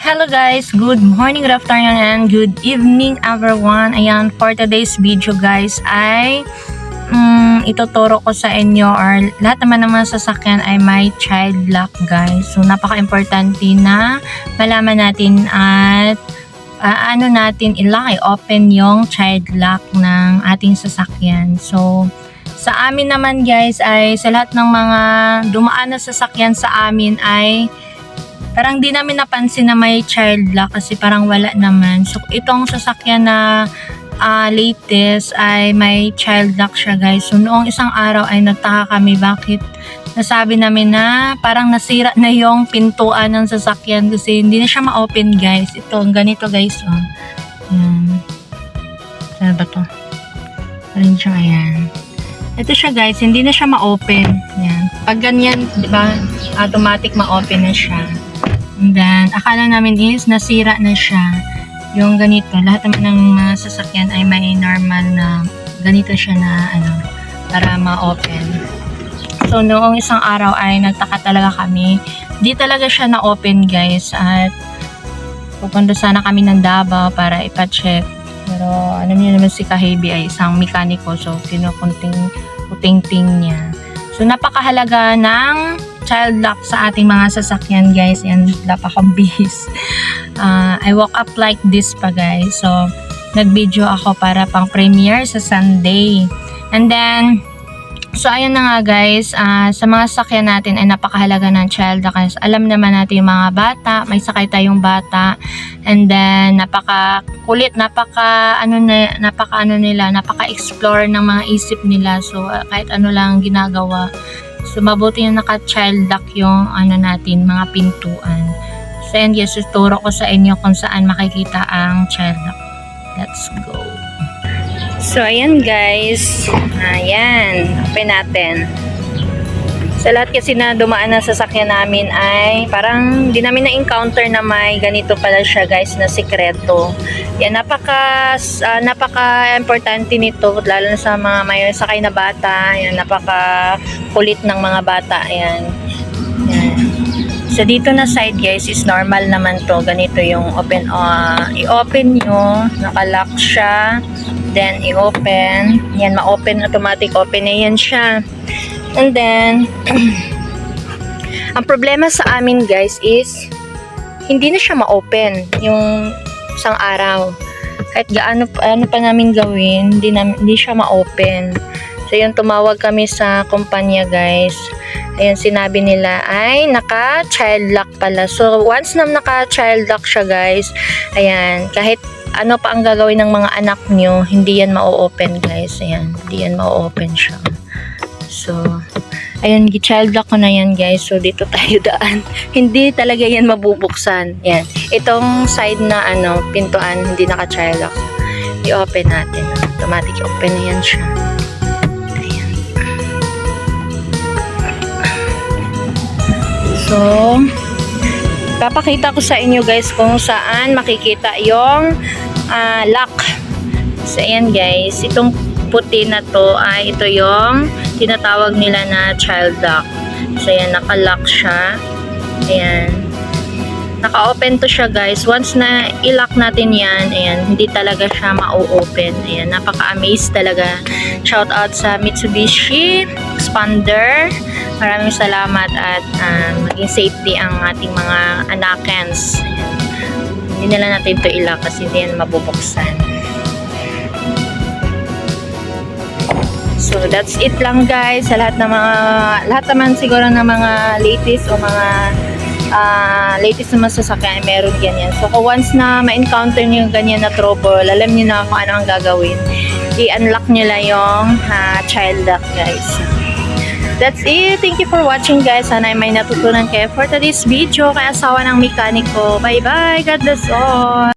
Hello guys, good morning, good afternoon, and good evening everyone. Ayan, for today's video guys ay ituturo ko sa inyo or lahat naman ng mga sasakyan ay may child lock guys. So napaka-importante na malaman natin at i-open yung child lock ng ating sasakyan. So sa amin naman guys ay sa lahat ng mga dumaan na sasakyan sa amin ay parang di namin napansin na may child lock kasi parang wala naman. So itong sasakyan na latest ay may child lock siya guys. So noong isang araw ay nagtaka kami bakit nasabi namin na parang nasira na yung pintuan ng sasakyan kasi hindi na siya ma-open guys. Ito, ganito guys. Oh. Ayan. Saan ba to? Ayan siya, ayan. Ito siya guys, hindi na siya ma-open. Ayan. Pag ganyan, di ba, automatic ma-open na siya. And then, akala namin is nasira na siya. Yung ganito, lahat naman ng sasakyan ay may normal na ganito siya na para ma-open. So, noong isang araw ay nagtaka talaga kami. Di talaga siya na-open guys. At pupunta sana kami ng Davao para ipa-check. Pero alam niyo naman si Kahebi ay isang mekaniko. So, kinukunting-ting niya. So, napakahalaga ng child lock sa ating mga sasakyan guys. Yan, napakabihis. I woke up like this pa guys. So, nag-video ako para pang premiere sa Sunday. And then, so ayan na nga guys. Sa mga sasakyan natin ay napakahalaga ng child lock. Alam naman natin yung mga bata. May sakay tayong bata. And then, napaka-kulit, napaka-explore ng mga isip nila. So, kahit ano lang ginagawa. So, mabuti yung naka-child lock yung natin, mga pintuan. So, and yes, tuturo ko sa inyo kung saan makikita ang child lock. Let's go. So, ayan guys. Ayan. Open natin. Sa lahat kasi na dumaan na sasakyan namin ay parang di namin na-encounter na may ganito pala siya guys na sikreto. Yan, napaka-importante nito lalo na sa mga may sakay na bata. Yan, napaka-kulit ng mga bata. Yan. Yan. So dito na side guys is normal naman to. Ganito yung open. I-open nyo. Nakalock siya. Then i-open. Yan, ma-open. Automatic open na yan siya. And then, ang problema sa amin guys is hindi na siya ma-open yung isang araw. Kahit gaano pa namin gawin, hindi siya ma-open. So yun, tumawag kami sa kumpanya guys. Ayun, sinabi nila ay naka-child lock pala. So once na naka-child lock siya guys, ayan, kahit ano pa ang gagawin ng mga anak nyo, hindi yan ma-open guys. Ayan, hindi yan ma-open siya. So, ayun, child lock ko na yan guys. So, dito tayo daan. Hindi talaga yan mabubuksan. Yan. Itong side na pintuan, hindi naka-child lock. I-open natin. Automatic open na yan siya. Ayan. So, papakita ko sa inyo guys kung saan makikita yung lock. So, ayan guys. Itong puti na to ay ito yung tinatawag nila na child lock. So ayan, naka-lock siya. Ayan, naka-open to siya guys. Once na i-lock natin yan, ayan, hindi talaga siya ma-open. Ayan, napaka-amaze talaga. Shout out sa Mitsubishi Expander. Maraming salamat at maging safety ang ating mga anakens. Ayan. Hindi na natin to i-lock kasi hindi yan mabubuksan. So that's it lang guys sa lahat naman siguro ng mga latest o mga latest na sasakyan meron ganyan. So kung once na ma-encounter niyo yung ganyan na trouble, alam niyo na kung ano ang gagawin. I-unlock niyo lang yung child lock guys. That's it. Thank you for watching guys. Sana may natutunan kayo for today's video kay asawa ng mekaniko. Bye bye. God bless all.